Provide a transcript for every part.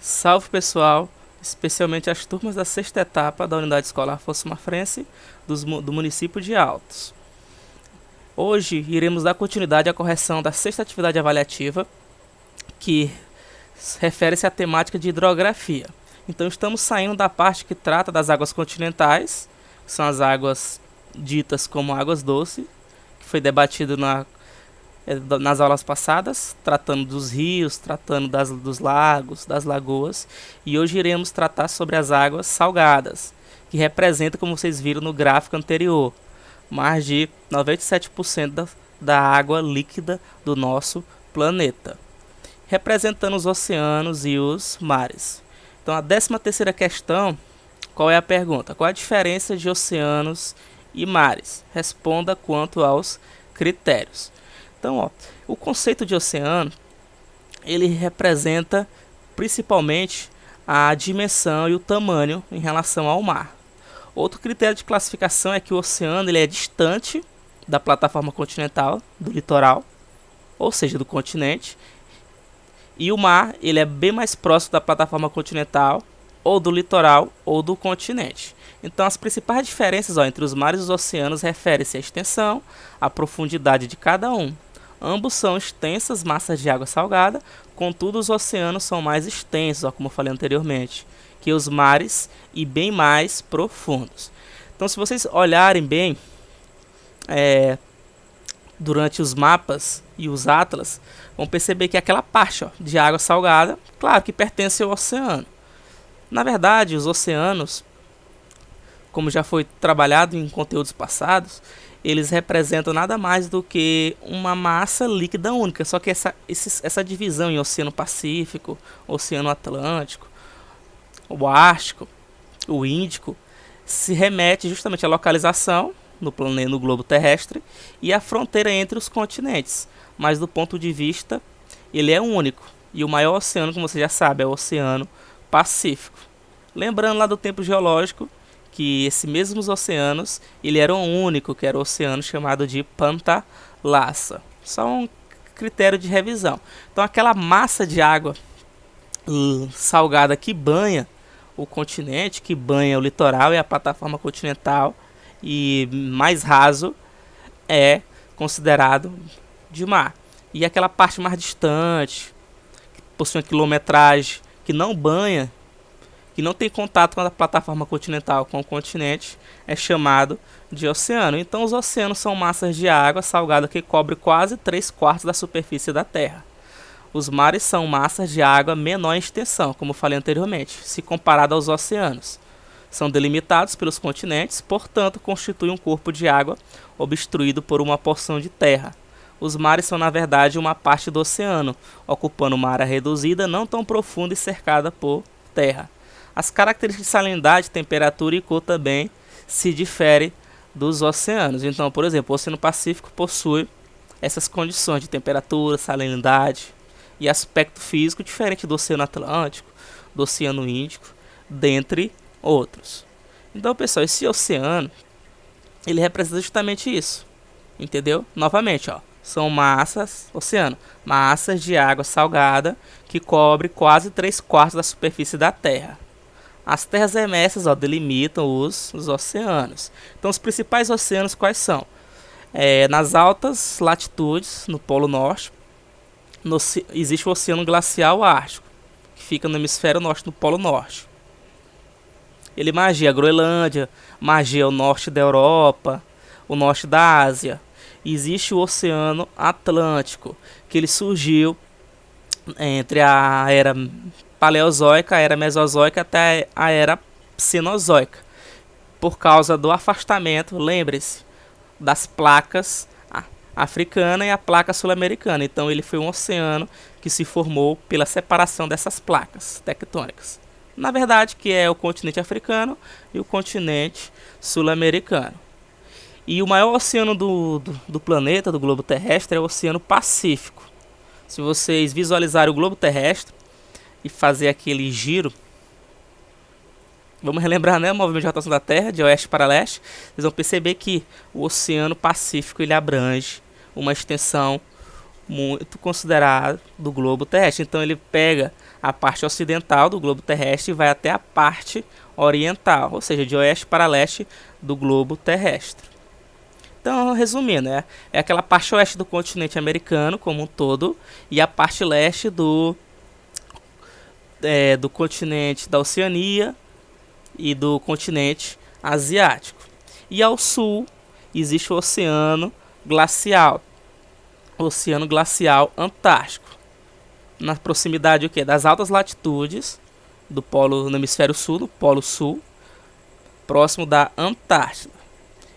Salve pessoal, especialmente as turmas da sexta etapa da Unidade Escolar Afonso Mafrense do município de Altos. Hoje iremos dar continuidade à correção da sexta atividade avaliativa, que refere-se à temática de hidrografia. Então estamos saindo da parte que trata das águas continentais, que são as águas ditas como águas doces, que foi debatido nas aulas passadas, tratando dos rios, tratando dos lagos, das lagoas, e hoje iremos tratar sobre as águas salgadas, que representa, como vocês viram no gráfico anterior, mais de 97% da água líquida do nosso planeta, representando os oceanos e os mares. Então a 13ª questão, qual é a pergunta? Qual a diferença de oceanos e mares? Responda quanto aos critérios. Então, o conceito de oceano, ele representa principalmente a dimensão e o tamanho em relação ao mar. Outro critério de classificação é que o oceano ele é distante da plataforma continental, do litoral, ou seja, do continente, e o mar ele é bem mais próximo da plataforma continental, ou do litoral, ou do continente. Então, as principais diferenças entre os mares e os oceanos referem-se à extensão, à profundidade de cada um. Ambos são extensas massas de água salgada, contudo os oceanos são mais extensos, como eu falei anteriormente, que os mares e bem mais profundos. Então, se vocês olharem bem durante os mapas e os atlas, vão perceber que aquela parte de água salgada, claro que pertence ao oceano. Na verdade, os oceanos, como já foi trabalhado em conteúdos passados, eles representam nada mais do que uma massa líquida única, só que essa divisão em Oceano Pacífico, Oceano Atlântico, o Ártico, o Índico, se remete justamente à localização no planeta, no globo terrestre, e à fronteira entre os continentes, mas do ponto de vista, ele é único, e o maior oceano, como você já sabe, é o Oceano Pacífico. Lembrando lá do tempo geológico, que esses mesmos oceanos, ele era um único, que era o oceano chamado de Pantalassa. Só um critério de revisão. Então aquela massa de água salgada que banha o continente, que banha o litoral e a plataforma continental, e mais raso, é considerado de mar. E aquela parte mais distante, que possui uma quilometragem, que não banha, que não tem contato com a plataforma continental, com o continente, é chamado de oceano. Então os oceanos são massas de água salgada que cobrem quase 3/4 da superfície da Terra. Os mares são massas de água menor em extensão, como falei anteriormente, se comparado aos oceanos. São delimitados pelos continentes, portanto constituem um corpo de água obstruído por uma porção de terra. Os mares são na verdade uma parte do oceano, ocupando uma área reduzida, não tão profunda e cercada por terra. As características de salinidade, temperatura e cor também se diferem dos oceanos. Então, por exemplo, o Oceano Pacífico possui essas condições de temperatura, salinidade e aspecto físico diferente do Oceano Atlântico, do Oceano Índico, dentre outros. Então, pessoal, esse oceano, ele representa justamente isso, entendeu? Novamente, são massas de água salgada que cobre quase 3/4 da superfície da Terra. As terras emersas delimitam os oceanos. Então, os principais oceanos quais são? Nas altas latitudes, no Polo Norte, existe o Oceano Glacial Ártico, que fica no hemisfério norte, no Polo Norte. Ele margeia a Groenlândia, margeia o norte da Europa, o norte da Ásia. E existe o Oceano Atlântico, que ele surgiu entre a era Paleozoica, a era Mesozoica até a era Cenozoica, por causa do afastamento, lembre-se, das placas africana e a placa sul-americana. Então ele foi um oceano que se formou pela separação dessas placas tectônicas. Na verdade, que é o continente africano e o continente sul-americano. E o maior oceano do planeta, do globo terrestre, é o Oceano Pacífico. Se vocês visualizarem o globo terrestre e fazer aquele giro, vamos relembrar, né, o movimento de rotação da Terra, de oeste para leste, vocês vão perceber que o Oceano Pacífico ele abrange uma extensão muito considerável do globo terrestre. Então ele pega a parte ocidental do globo terrestre e vai até a parte oriental, ou seja, de oeste para leste do globo terrestre. Então, resumindo, é aquela parte oeste do continente americano como um todo e a parte leste do continente da Oceania e do continente asiático. E ao sul existe o Oceano Glacial Antártico, na proximidade das altas latitudes do polo no hemisfério sul, do polo sul, próximo da Antártida.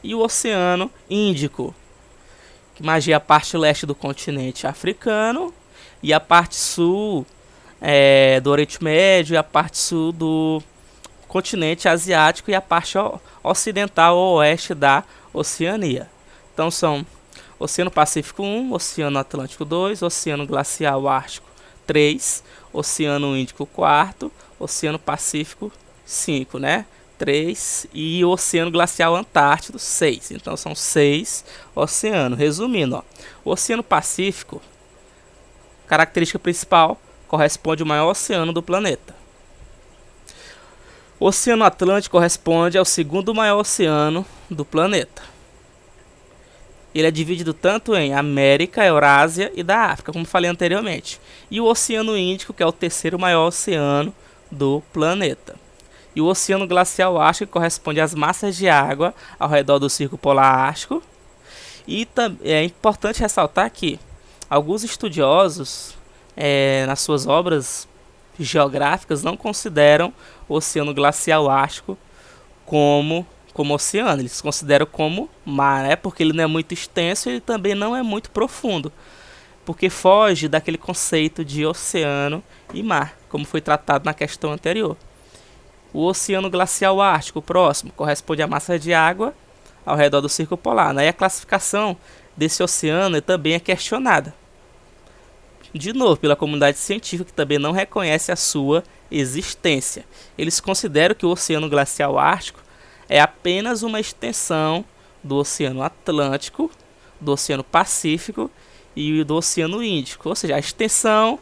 E o Oceano Índico, que margeia a parte leste do continente africano e a parte sul do Oriente Médio e a parte sul do continente asiático e a parte ocidental ou oeste da Oceania. Então são Oceano Pacífico 1, Oceano Atlântico 2, Oceano Glacial Ártico 3, Oceano Índico 4, Oceano Pacífico 5, 3 e o Oceano Glacial Antártico 6. Então são 6 oceanos. Resumindo, o Oceano Pacífico, característica principal, corresponde ao maior oceano do planeta. O Oceano Atlântico corresponde ao segundo maior oceano do planeta. Ele é dividido tanto em América, Eurásia e da África, como falei anteriormente. E o Oceano Índico, que é o terceiro maior oceano do planeta. E o Oceano Glacial Ártico corresponde às massas de água ao redor do Círculo Polar Ártico. E é importante ressaltar que alguns estudiosos, nas suas obras geográficas, não consideram o Oceano Glacial Ártico como oceano. Eles consideram como mar, porque ele não é muito extenso e ele também não é muito profundo, porque foge daquele conceito de oceano e mar, como foi tratado na questão anterior. O Oceano Glacial Ártico, próximo, corresponde à massa de água ao redor do Círculo Polar. E a classificação desse oceano também é questionada, de novo, pela comunidade científica, que também não reconhece a sua existência. Eles consideram que o Oceano Glacial Ártico é apenas uma extensão do Oceano Atlântico, do Oceano Pacífico e do Oceano Índico, ou seja, a extensão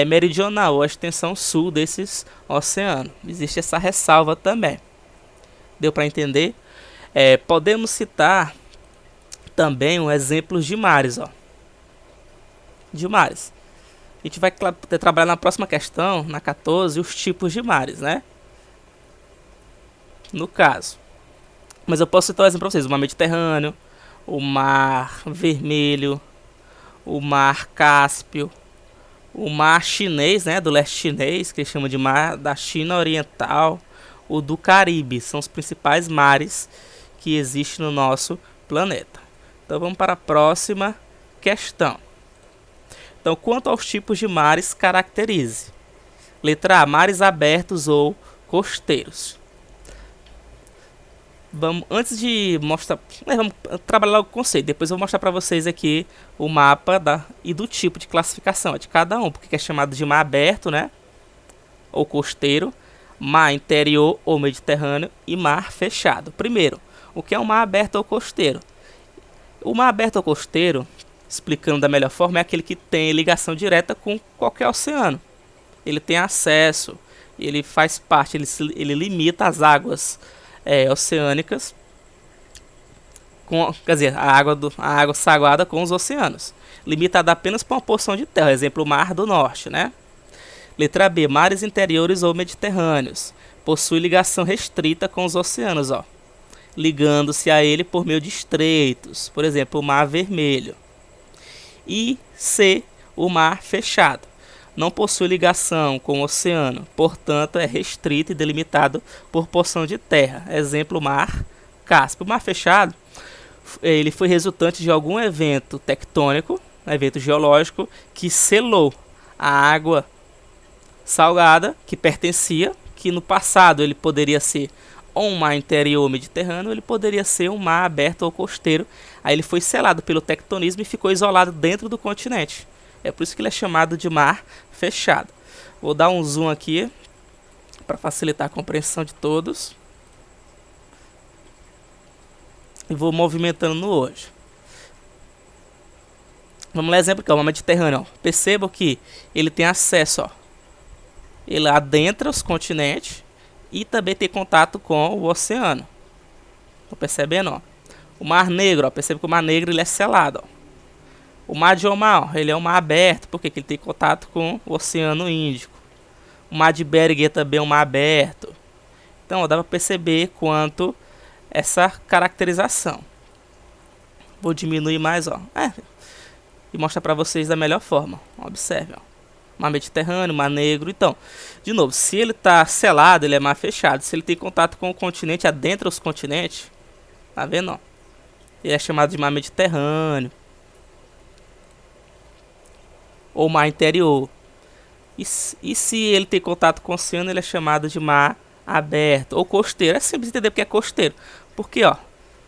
meridional ou a extensão sul desses oceanos. Existe essa ressalva também. Deu para entender? Podemos citar também exemplos de mares, de mares. A gente vai trabalhar na próxima questão, na 14, os tipos de mares, no caso. Mas eu posso citar um exemplo para vocês: o mar Mediterrâneo, o mar Vermelho, o mar Cáspio, o mar chinês, do leste chinês, que eles chamam de mar da China Oriental, o do Caribe. São os principais mares que existem no nosso planeta. Então vamos para a próxima questão. Então, quanto aos tipos de mares, caracterize. Letra A, mares abertos ou costeiros. Antes de mostrar, vamos trabalhar o conceito. Depois eu vou mostrar para vocês aqui o mapa e do tipo de classificação de cada um, porque é chamado de mar aberto, ou costeiro, mar interior ou mediterrâneo e mar fechado. Primeiro, o que é um mar aberto ou costeiro? O mar aberto ou costeiro, explicando da melhor forma, é aquele que tem ligação direta com qualquer oceano. Ele tem acesso, ele faz parte, ele limita as águas oceânicas, quer dizer, a água sagrada com os oceanos, limitada apenas por uma porção de terra, exemplo, o Mar do Norte, Letra B, mares interiores ou mediterrâneos, possui ligação restrita com os oceanos, ligando-se a ele por meio de estreitos, por exemplo, o Mar Vermelho. E C, o mar fechado, não possui ligação com o oceano, portanto é restrito e delimitado por porção de terra, exemplo, o mar Cáspio. O mar fechado, ele foi resultante de algum evento tectônico, evento geológico, que selou a água salgada que pertencia, que no passado ele poderia ser ou um mar interior mediterrâneo, ele poderia ser um mar aberto ou costeiro. Aí ele foi selado pelo tectonismo e ficou isolado dentro do continente. É por isso que ele é chamado de mar fechado. Vou dar um zoom aqui para facilitar a compreensão de todos. E vou movimentando no hoje. Vamos lá, exemplo aqui, o mar Mediterrâneo. Percebam que ele tem acesso ele adentra os continentes e também tem contato com o oceano. Estão percebendo? Ó? O Mar Negro, ó, percebe que o Mar Negro ele é selado. Ó. O Mar de Omar, ó, ele é um mar aberto, porque ele tem contato com o Oceano Índico. O Mar de Bering também é um mar aberto. Então, ó, dá para perceber quanto essa caracterização. Vou diminuir mais, ó, e mostrar para vocês da melhor forma. Observe, ó. Mar Mediterrâneo, Mar Negro. Então, de novo, se ele está selado, ele é mar fechado. Se ele tem contato com o continente, adentra os continentes, tá vendo? Ó? Ele é chamado de Mar Mediterrâneo ou Mar Interior. E se ele tem contato com o oceano, ele é chamado de Mar Aberto ou Costeiro. É simples entender porque é costeiro. Porque, ó,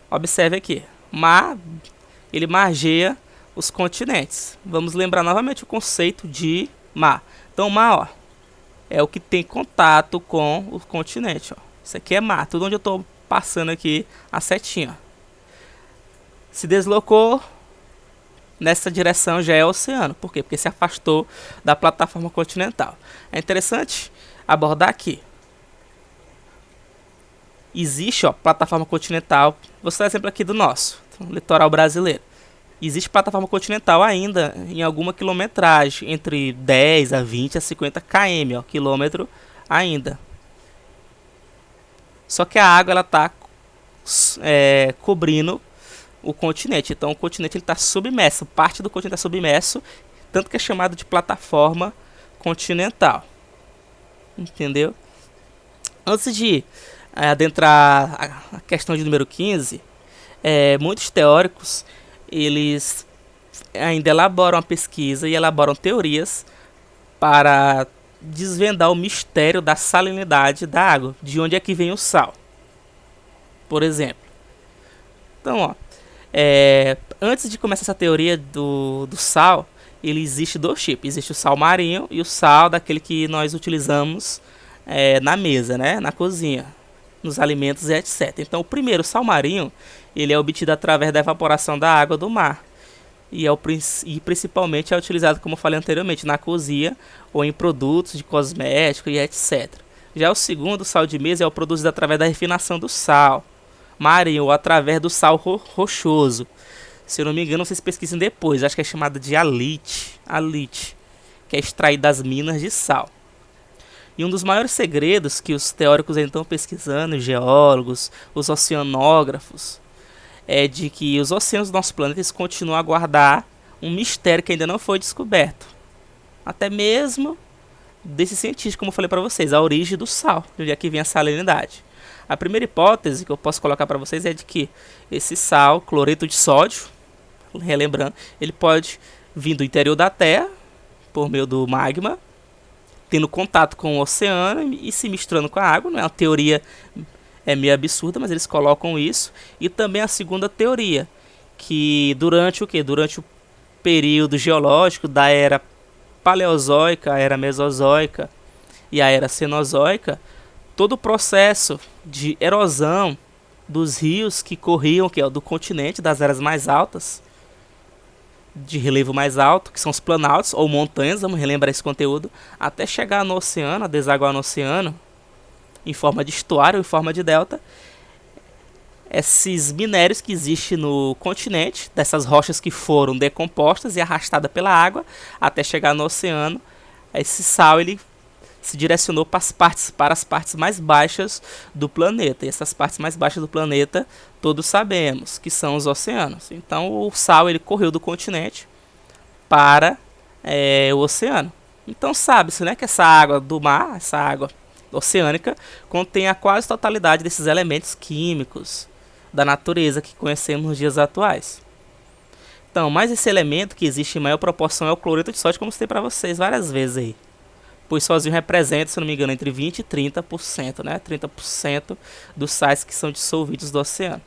observe aqui, mar, ele margeia os continentes. Vamos lembrar novamente o conceito de mar. Então, mar, ó, é o que tem contato com o continente. Ó. Isso aqui é mar, tudo onde eu estou passando aqui a setinha. Se deslocou nessa direção já é oceano. Por quê? Porque se afastou da plataforma continental. É interessante abordar aqui. Existe, ó, plataforma continental. Vou citar exemplo aqui do nosso litoral brasileiro. Existe plataforma continental ainda em alguma quilometragem, entre 10 a 20 a 50 km, ó, quilômetro ainda. Só que a água ela está cobrindo o continente. Então o continente está submerso, parte do continente está submerso, tanto que é chamado de plataforma continental. Entendeu? Antes de adentrar a questão de número 15, muitos teóricos eles ainda elaboram a pesquisa e elaboram teorias para desvendar o mistério da salinidade da água, de onde é que vem o sal, por exemplo. Então, ó, antes de começar essa teoria do sal, ele existe dois tipos. Existe o sal marinho e o sal daquele que nós utilizamos na mesa, né, na cozinha, nos alimentos e etc. Então, o primeiro, o sal marinho, ele é obtido através da evaporação da água do mar. E principalmente é utilizado, como eu falei anteriormente, na cozinha ou em produtos de cosméticos e etc. Já o segundo, o sal de mesa, é o produzido através da refinação do sal marinho ou através do sal rochoso. Se eu não me engano, vocês pesquisem depois, acho que é chamado de alite, que é extraído das minas de sal. E um dos maiores segredos que os teóricos estão pesquisando, os geólogos, os oceanógrafos, é de que os oceanos do nosso planeta continuam a guardar um mistério que ainda não foi descoberto. Até mesmo desse cientista, como eu falei para vocês, a origem do sal, de onde é que vem a salinidade. A primeira hipótese que eu posso colocar para vocês é de que esse sal, cloreto de sódio, relembrando, ele pode vir do interior da Terra, por meio do magma, tendo contato com o oceano e se misturando com a água. Não é uma teoria meio absurda, mas eles colocam isso. E também a segunda teoria, que durante o período geológico da era paleozoica, a era mesozoica e a era cenozoica, todo o processo de erosão dos rios que corriam, que é do continente, das áreas mais altas, de relevo mais alto, que são os planaltos ou montanhas, vamos relembrar esse conteúdo, até chegar no oceano, a desaguar no oceano, em forma de estuário, em forma de delta. Esses minérios que existem no continente, dessas rochas que foram decompostas e arrastadas pela água, até chegar no oceano, esse sal ele se direcionou para as partes mais baixas do planeta. E essas partes mais baixas do planeta, todos sabemos que são os oceanos. Então o sal ele correu do continente para o oceano. Então sabe-se, né, que essa água do mar, essa água oceânica, contém a quase totalidade desses elementos químicos da natureza que conhecemos nos dias atuais. Então, mas esse elemento que existe em maior proporção é o cloreto de sódio, como eu citei para vocês várias vezes aí. Pois sozinho representa, se não me engano, entre 20% e 30%, né? 30% dos sais que são dissolvidos do oceano.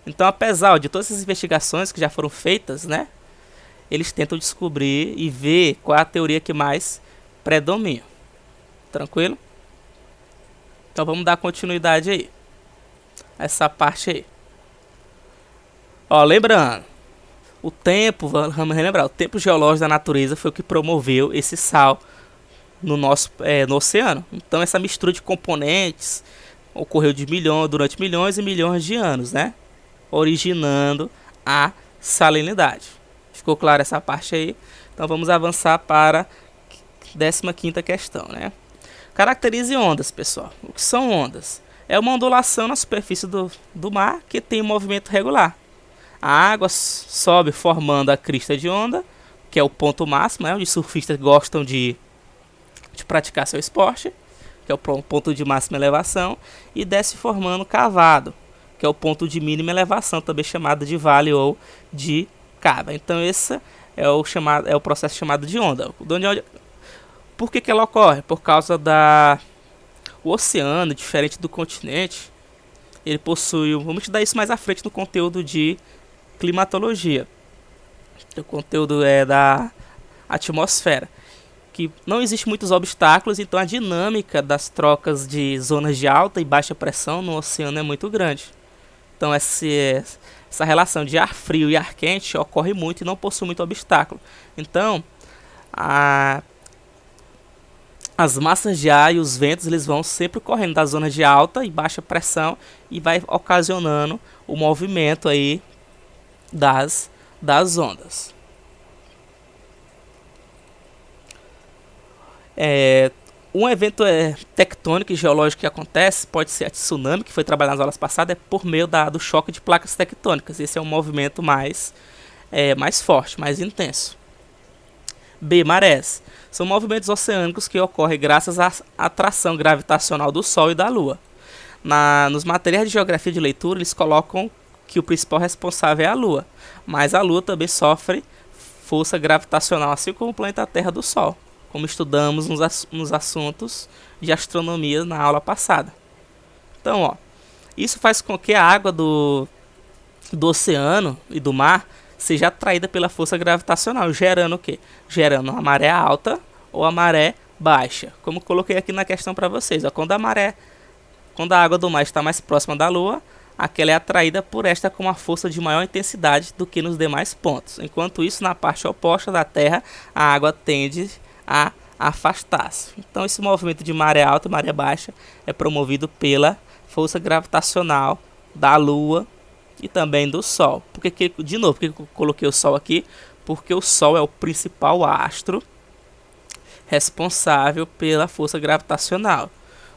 Então, apesar de todas essas investigações que já foram feitas, né? Eles tentam descobrir e ver qual é a teoria que mais predomina. Tranquilo? Então, vamos dar continuidade aí. Essa parte aí. Ó, lembrando. Vamos relembrar. O tempo geológico da natureza foi o que promoveu esse sal no oceano. Então essa mistura de componentes ocorreu durante milhões e milhões de anos, né? Originando a salinidade. Ficou claro essa parte aí? Então vamos avançar para a 15ª questão, né? Caracterize ondas, pessoal. O que são ondas? É uma ondulação na superfície do mar que tem um movimento regular. A água sobe formando a crista de onda, que é o ponto máximo, né, onde surfistas gostam de praticar seu esporte, que é o ponto de máxima elevação, e desce formando cavado, que é o ponto de mínima elevação, também chamado de vale ou de cava. Então esse é o processo chamado de onda. Por que ela ocorre? Por causa o oceano, diferente do continente, ele possui, vamos te dar isso mais à frente no conteúdo de climatologia. O conteúdo é da atmosfera, que não existe muitos obstáculos, então a dinâmica das trocas de zonas de alta e baixa pressão no oceano é muito grande. Então essa relação de ar frio e ar quente ocorre muito e não possui muito obstáculo. Então as massas de ar e os ventos eles vão sempre correndo das zonas de alta e baixa pressão e vai ocasionando o movimento aí das ondas. Um evento tectônico e geológico que acontece pode ser a tsunami, que foi trabalhado nas aulas passadas, por meio do choque de placas tectônicas. Esse é um movimento mais forte, mais intenso. B. Marés. São movimentos oceânicos que ocorrem graças à atração gravitacional do Sol e da Lua. Nos materiais de geografia de leitura, eles colocam que o principal responsável é a Lua, mas a Lua também sofre força gravitacional, assim como o planeta Terra do Sol, como estudamos nos assuntos de astronomia na aula passada. Então, isso faz com que a água do oceano e do mar seja atraída pela força gravitacional, gerando o quê? Gerando a maré alta ou a maré baixa. Como coloquei aqui na questão para vocês, quando a água do mar está mais próxima da Lua, aquela é atraída por esta com uma força de maior intensidade do que nos demais pontos. Enquanto isso, na parte oposta da Terra, a água tende a afastar-se. Então esse movimento de maré alta e maré baixa é promovido pela força gravitacional da Lua e também do Sol. Por que eu coloquei o Sol aqui? Porque o Sol é o principal astro responsável pela força gravitacional.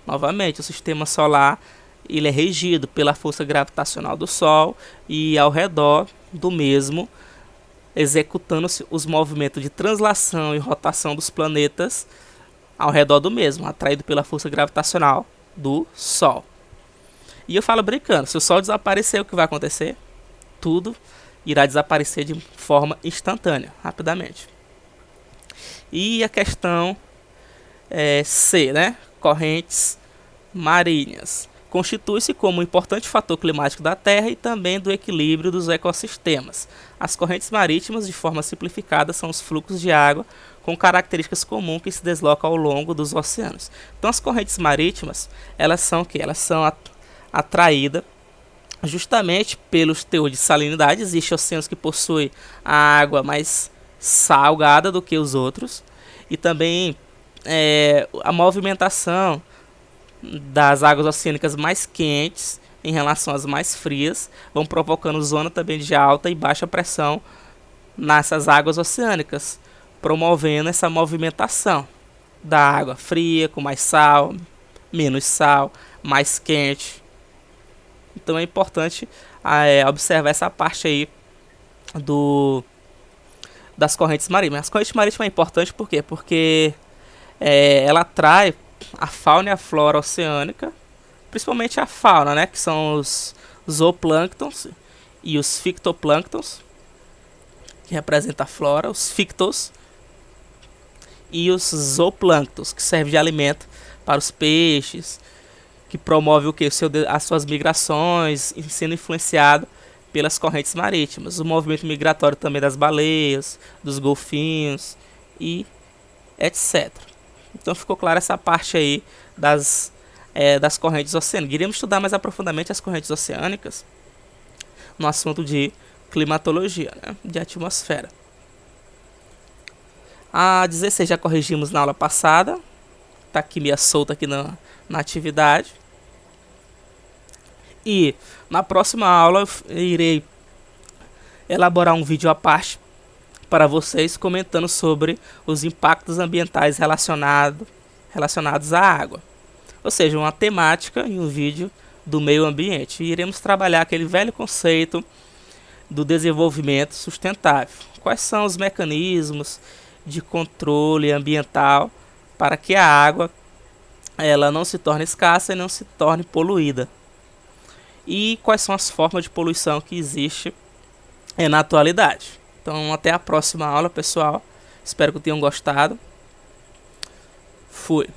Novamente, o sistema solar ele é regido pela força gravitacional do Sol e ao redor do mesmo, executando-se os movimentos de translação e rotação dos planetas ao redor do mesmo, atraído pela força gravitacional do Sol. E eu falo brincando, se o Sol desaparecer, o que vai acontecer? Tudo irá desaparecer de forma instantânea, rapidamente. E a questão C, né? Correntes marinhas. Constitui-se como um importante fator climático da Terra e também do equilíbrio dos ecossistemas. As correntes marítimas, de forma simplificada, são os fluxos de água com características comuns que se deslocam ao longo dos oceanos. Então, as correntes marítimas, elas são o quê? Elas são atraídas justamente pelos teores de salinidade. Existem oceanos que possuem a água mais salgada do que os outros. E também a movimentação das águas oceânicas mais quentes em relação às mais frias vão provocando zona também de alta e baixa pressão nessas águas oceânicas, promovendo essa movimentação da água fria com mais sal, menos sal, mais quente. Então é importante observar essa parte aí das correntes marítimas. As correntes marítimas é importante por quê? Porque ela atrai a fauna e a flora oceânica, principalmente a fauna, né, que são os zooplânctons e os fitoplânctons, que representa a flora, os fictos, e os zooplânctons, que servem de alimento para os peixes, que promove o que? As suas migrações, sendo influenciado pelas correntes marítimas. O movimento migratório também das baleias, dos golfinhos e etc. Então ficou clara essa parte aí das correntes oceânicas. Iremos estudar mais aprofundadamente as correntes oceânicas no assunto de climatologia, né, de atmosfera. A 16 já corrigimos na aula passada. tá aqui meio solta aqui na atividade. E na próxima aula eu irei elaborar um vídeo à parte para vocês comentando sobre os impactos ambientais relacionados à água. Ou seja, uma temática em um vídeo do meio ambiente. E iremos trabalhar aquele velho conceito do desenvolvimento sustentável. Quais são os mecanismos de controle ambiental para que a água ela não se torne escassa e não se torne poluída. E quais são as formas de poluição que existem na atualidade. Então, até a próxima aula, pessoal. Espero que tenham gostado. Fui.